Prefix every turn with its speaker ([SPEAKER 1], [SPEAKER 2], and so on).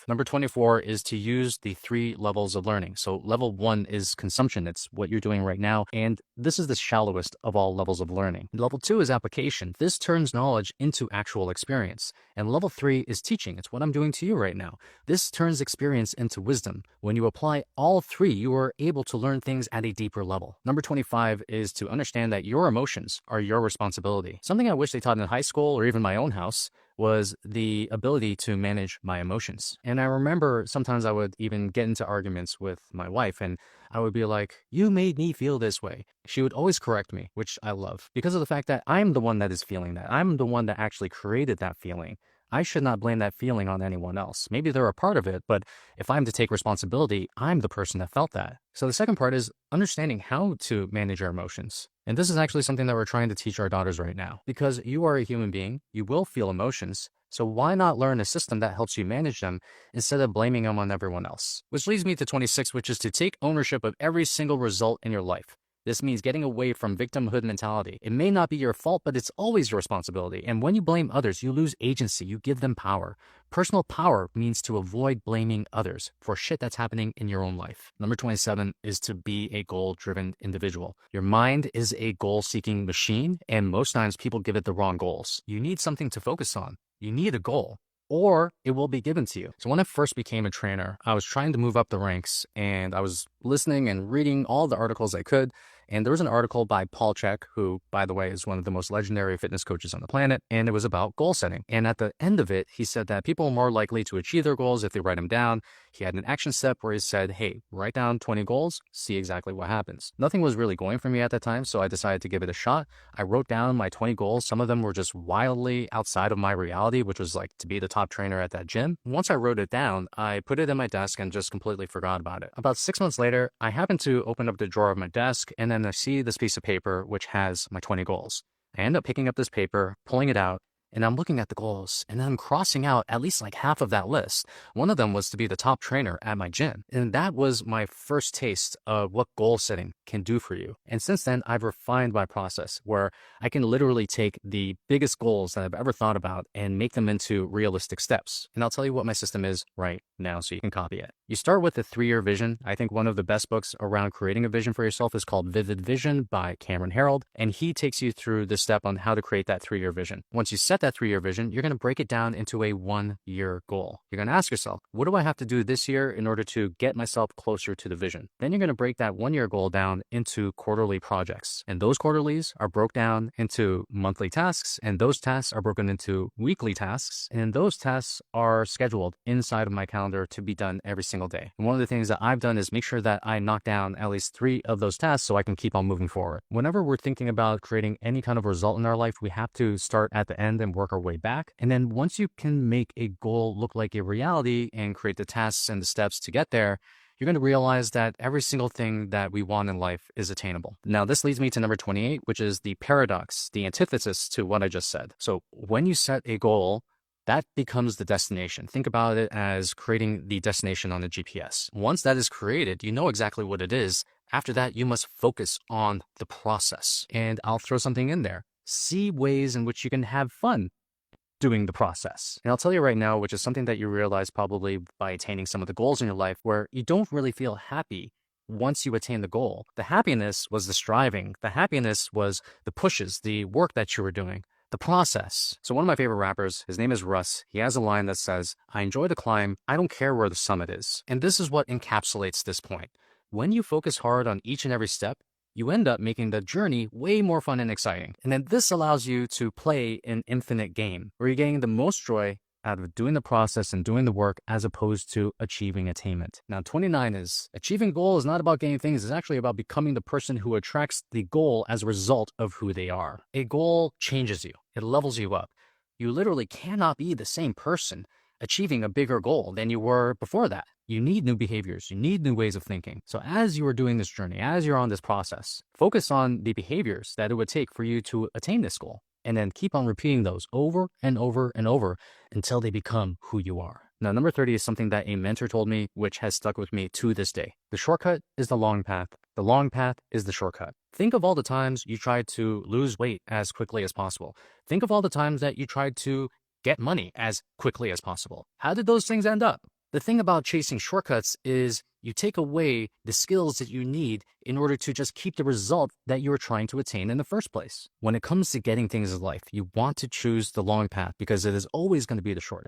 [SPEAKER 1] Number 24 is to use the 3 levels of learning. So level 1 is consumption. It's what you're doing right now. And this is the shallowest of all levels of learning. Level 2 is application. This turns knowledge into actual experience. And level 3 is teaching. It's what I'm doing to you right now. This turns experience into wisdom. When you apply all 3, you are able to learn things at a deeper level. Number 25 is to understand that your emotions are your responsibility. Something I wish they taught in high school or even my own house was the ability to manage my emotions. And I remember sometimes I would even get into arguments with my wife and I would be like, you made me feel this way. She would always correct me, which I love, because of the fact that I'm the one that is feeling that. I'm the one that actually created that feeling. I should not blame that feeling on anyone else. Maybe they're a part of it, but if I'm to take responsibility, I'm the person that felt that. So the second part is understanding how to manage our emotions. And this is actually something that we're trying to teach our daughters right now. Because you are a human being, you will feel emotions. So why not learn a system that helps you manage them instead of blaming them on everyone else? Which leads me to 26, which is to take ownership of every single result in your life. This means getting away from victimhood mentality. It may not be your fault, but it's always your responsibility. And when you blame others, you lose agency. You give them power. Personal power means to avoid blaming others for shit that's happening in your own life. Number 27 is to be a goal-driven individual. Your mind is a goal-seeking machine, and most times people give it the wrong goals. You need something to focus on. You need a goal, or it will be given to you. So when I first became a trainer, I was trying to move up the ranks and I was listening and reading all the articles I could. And there was an article by Paul Chek, who, by the way, is one of the most legendary fitness coaches on the planet. And it was about goal setting. And at the end of it, he said that people are more likely to achieve their goals if they write them down. He had an action step where he said, hey, write down 20 goals, see exactly what happens. Nothing was really going for me at that time, so I decided to give it a shot. I wrote down my 20 goals. Some of them were just wildly outside of my reality, which was like to be the top trainer at that gym. Once I wrote it down, I put it in my desk and just completely forgot about it. About 6 months later, I happened to open up the drawer of my desk, and then I see this piece of paper which has my 20 goals. I end up picking up this paper, pulling it out, and I'm looking at the goals, and then I'm crossing out at least like half of that list. One of them was to be the top trainer at my gym. And that was my first taste of what goal setting can do for you. And since then, I've refined my process where I can literally take the biggest goals that I've ever thought about and make them into realistic steps. And I'll tell you what my system is right now so you can copy it. You start with a 3-year vision. I think one of the best books around creating a vision for yourself is called Vivid Vision by Cameron Herold. And he takes you through the step on how to create that 3-year vision. Once you set that 3-year vision, you're going to break it down into a 1-year goal. You're going to ask yourself, what do I have to do this year in order to get myself closer to the vision? Then you're going to break that 1-year goal down into quarterly projects. And those quarterlies are broke down into monthly tasks, and those tasks are broken into weekly tasks. And those tasks are scheduled inside of my calendar to be done every single day. And one of the things that I've done is make sure that I knock down at least 3 of those tasks so I can keep on moving forward. Whenever we're thinking about creating any kind of result in our life, we have to start at the end and work our way back. And then once you can make a goal look like a reality and create the tasks and the steps to get there, you're going to realize that every single thing that we want in life is attainable. Now, this leads me to number 28, which is the paradox, the antithesis to what I just said. So when you set a goal, that becomes the destination. Think about it as creating the destination on the GPS. Once that is created, you know exactly what it is. After that, you must focus on the process. And I'll throw something in there. See ways in which you can have fun doing the process. And I'll tell you right now, which is something that you realize probably by attaining some of the goals in your life, where you don't really feel happy once you attain the goal. The happiness was the striving. The happiness was the pushes, the work that you were doing, the process. So one of my favorite rappers, his name is Russ. He has a line that says, I enjoy the climb. I don't care where the summit is. And this is what encapsulates this point. When you focus hard on each and every step, you end up making the journey way more fun and exciting. And then this allows you to play an infinite game where you're getting the most joy out of doing the process and doing the work as opposed to achieving attainment. Now, 29 is achieving goal is not about getting things. It's actually about becoming the person who attracts the goal as a result of who they are. A goal changes you. It levels you up. You literally cannot be the same person achieving a bigger goal than you were before that. You need new behaviors. You need new ways of thinking. So as you are doing this journey, as you're on this process, focus on the behaviors that it would take for you to attain this goal. And then keep on repeating those over and over and over until they become who you are. Now, number 30 is something that a mentor told me, which has stuck with me to this day. The shortcut is the long path. The long path is the shortcut. Think of all the times you tried to lose weight as quickly as possible. Think of all the times that you tried to get money as quickly as possible. How did those things end up? The thing about chasing shortcuts is you take away the skills that you need in order to just keep the result that you were trying to attain in the first place. When it comes to getting things in life, you want to choose the long path because it is always going to be the shortest.